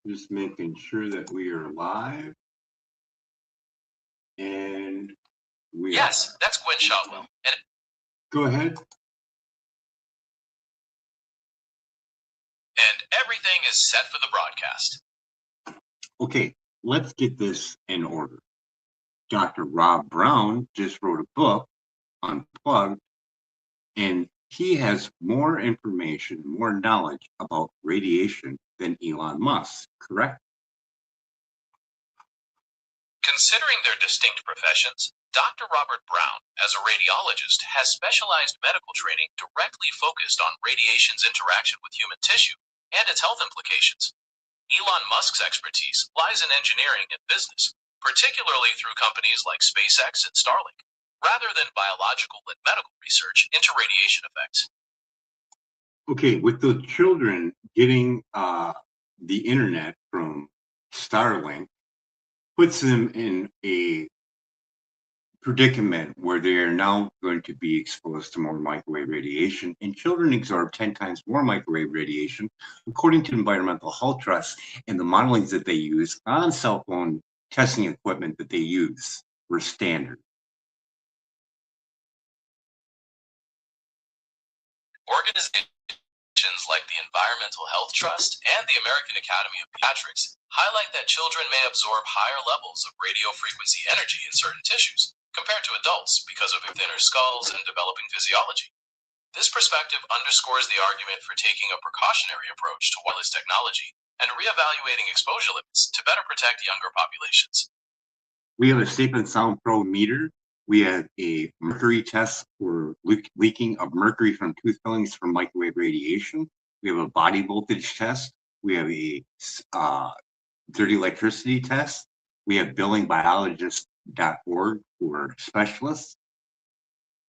Just making sure that we are live. And we Yes, that's Gwen Shotwell. And go ahead. And everything is set for the broadcast. Okay, let's get this in order. Dr. Rob Brown just wrote a book, Unplugged, and he has more information, more knowledge about radiation than Elon Musk, correct? Considering their distinct professions, Dr. Robert Brown, as a radiologist, has specialized medical training directly focused on radiation's interaction with human tissue and its health implications. Elon Musk's expertise lies in engineering and business, particularly through companies like SpaceX and Starlink, rather than biological and medical research into radiation effects. Okay, with the children getting the internet from Starlink, puts them in a predicament where they are now going to be exposed to more microwave radiation, and children absorb 10 times more microwave radiation, according to Environmental Health Trust and the modelings that they use on cell phone testing equipment that they use were standard. Organizations like the Environmental Health Trust and the American Academy of Pediatrics highlight that children may absorb higher levels of radio frequency energy in certain tissues compared to adults because of their thinner skulls and developing physiology. This perspective underscores the argument for taking a precautionary approach to wireless technology and reevaluating exposure limits to better protect younger populations. We have a Safe and Sound Pro meter. We have a mercury test for leaking of mercury from tooth fillings from microwave radiation. We have a body voltage test. We have a dirty electricity test. We have billingbiologist.org for specialists.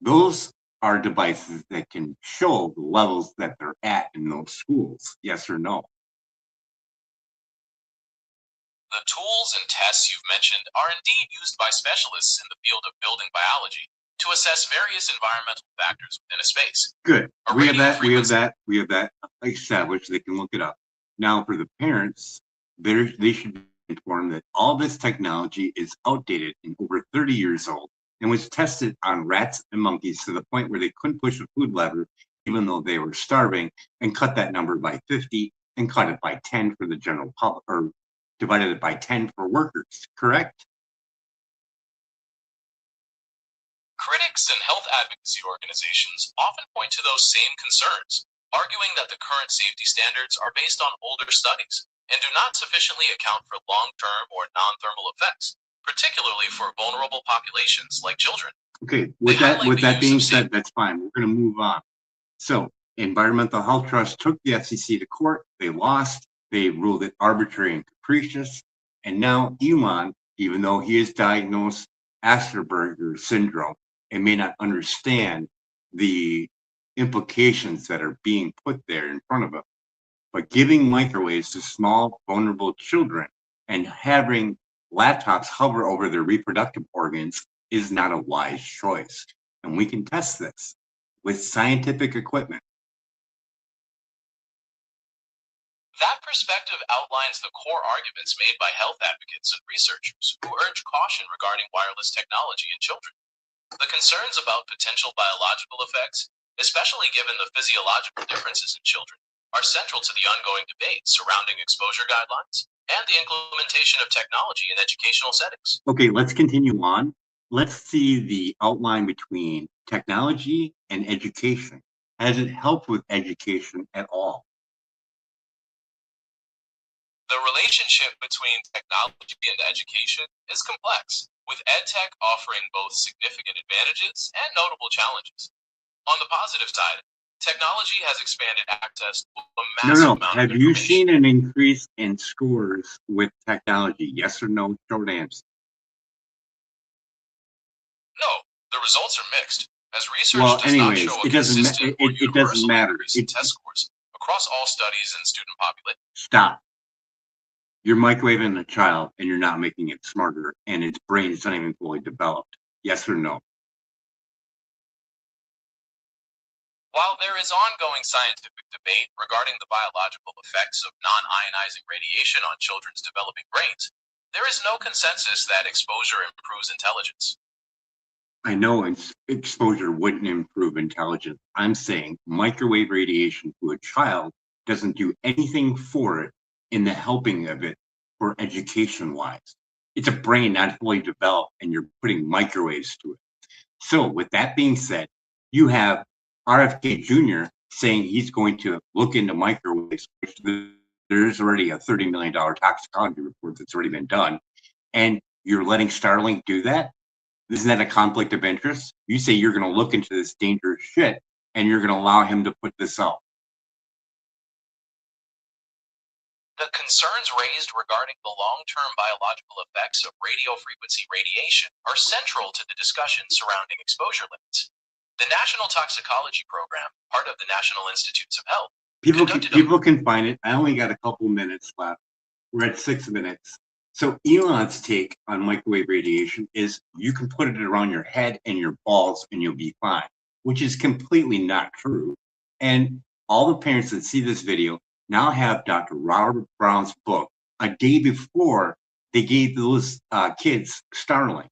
Those are devices that can show the levels that they're at in those schools, yes or no. The tools and tests you've mentioned are indeed used by specialists in the field of building biology to assess various environmental factors within a space. Good. We have that established. They can look it up. Now, for the parents, they should be informed that all this technology is outdated and over 30 years old and was tested on rats and monkeys to the point where they couldn't push a food lever even though they were starving, and cut that number by 50 and cut it by 10 for the general public, or divided it by 10 for workers, correct? Critics and health advocacy organizations often point to those same concerns, arguing that the current safety standards are based on older studies and do not sufficiently account for long-term or non-thermal effects, particularly for vulnerable populations like children. Okay, with that being said, that's fine. We're going to move on. So, Environmental Health Trust took the FCC to court. They lost. They ruled it arbitrary and capricious. And now Elon, even though he is diagnosed Asperger's syndrome and may not understand the implications that are being put there in front of him, but giving microwaves to small, vulnerable children and having laptops hover over their reproductive organs is not a wise choice. And we can test this with scientific equipment. That perspective outlines the core arguments made by health advocates and researchers who urge caution regarding wireless technology in children. The concerns about potential biological effects, especially given the physiological differences in children, are central to the ongoing debate surrounding exposure guidelines and the implementation of technology in educational settings. Okay, let's continue on. Let's see the outline between technology and education. Has it helped with education at all? The relationship between technology and education is complex, with EdTech offering both significant advantages and notable challenges. On the positive side, technology has expanded access to a massive amount of information. Have you seen an increase in scores with technology? Yes or no? Short answer. No, the results are mixed, as research does not show a consistent or universal increase in test scores across all studies and student populations. Stop. You're microwaving a child and you're not making it smarter, and its brain is not even fully developed. Yes or no? While there is ongoing scientific debate regarding the biological effects of non-ionizing radiation on children's developing brains, there is no consensus that exposure improves intelligence. I know exposure wouldn't improve intelligence. I'm saying microwave radiation to a child doesn't do anything for it in the helping of it for education wise. It's a brain not fully developed, and you're putting microwaves to it. So, with that being said, you have RFK Jr. saying he's going to look into microwaves, which there's already a $30 million toxicology report that's already been done. And you're letting Starlink do that? Isn't that a conflict of interest? You say you're going to look into this dangerous shit and you're going to allow him to put this out. The concerns raised regarding the long-term biological effects of radiofrequency radiation are central to the discussion surrounding exposure limits. The National Toxicology Program, part of the National Institutes of Health, people can find it. I only got a couple minutes left. We're at 6 minutes. So Elon's take on microwave radiation is you can put it around your head and your balls and you'll be fine, which is completely not true. And all the parents that see this video now have Dr. Robert Brown's book a day before they gave those kids Starlink.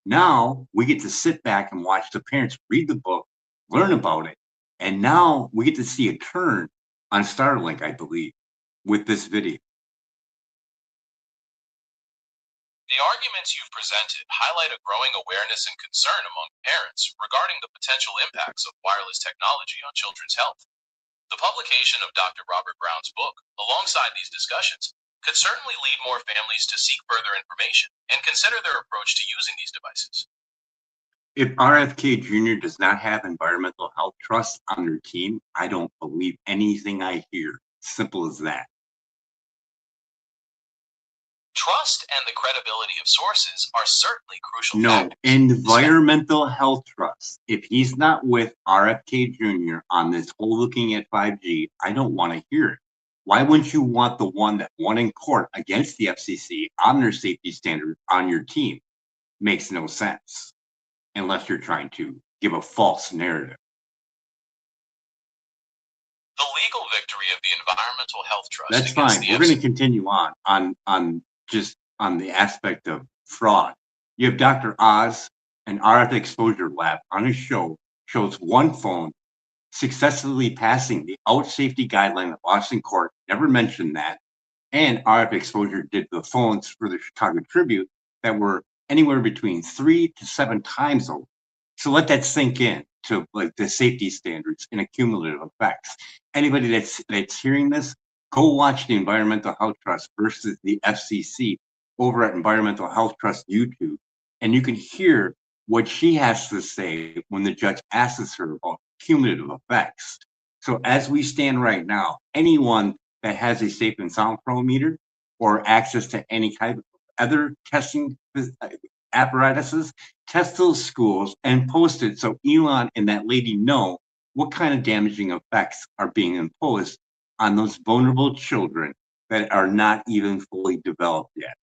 Now we get to sit back and watch the parents read the book, learn about it, and now we get to see a turn on Starlink, I believe, with this video. The arguments you've presented highlight a growing awareness and concern among parents regarding the potential impacts of wireless technology on children's health. The publication of Dr. Robert Brown's book, alongside these discussions, could certainly lead more families to seek further information and consider their approach to using these devices. If RFK Jr. does not have environmental health trusts on their team, I don't believe anything I hear. Simple as that. Trust and the credibility of sources are certainly crucial factors. Environmental health trust. If he's not with RFK Jr. on this whole looking at 5G, I don't want to hear it. Why wouldn't you want the one that won in court against the FCC on their safety standards on your team? Makes no sense unless you're trying to give a false narrative. The legal victory of the environmental health trust. That's fine. We're going to continue on just on the aspect of fraud. You have Dr. Oz, an RF exposure lab on his show, shows one phone successfully passing the out safety guideline of Boston court, never mentioned that. And RF exposure did the phones for the Chicago Tribune that were anywhere between 3 to 7 times over. So let that sink in to like the safety standards and accumulative effects. Anybody that's hearing this, go watch the Environmental Health Trust versus the FCC over at Environmental Health Trust YouTube, and you can hear what she has to say when the judge asks her about cumulative effects. So as we stand right now, anyone that has a safe and sound chronometer or access to any type of other testing apparatuses, test those schools and post it so Elon and that lady know what kind of damaging effects are being imposed on those vulnerable children that are not even fully developed yet.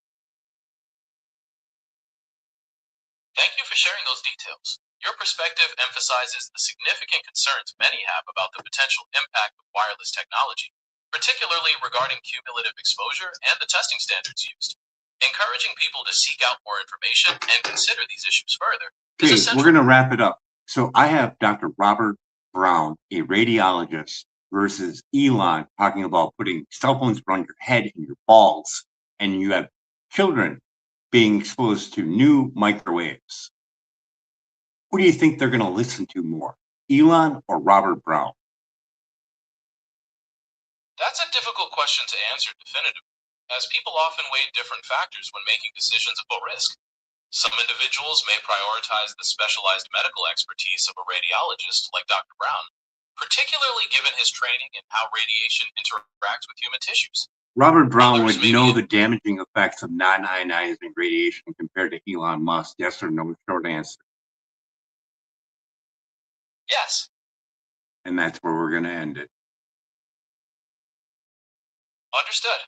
Thank you for sharing those details. Your perspective emphasizes the significant concerns many have about the potential impact of wireless technology, particularly regarding cumulative exposure and the testing standards used. Encouraging people to seek out more information and consider these issues further. Okay, we're going to wrap it up. So I have Dr. Robert Brown, a radiologist, versus Elon talking about putting cell phones around your head and your balls, and you have children being exposed to new microwaves. Who do you think they're going to listen to more, Elon or Robert Brown? That's a difficult question to answer definitively, as people often weigh different factors when making decisions about risk. Some individuals may prioritize the specialized medical expertise of a radiologist like Dr. Brown, particularly given his training in how radiation interacts with human tissues. Robert Brown would know the damaging effects of non-ionizing radiation compared to Elon Musk. Yes or no? Short answer. Yes. And that's where we're going to end it. Understood.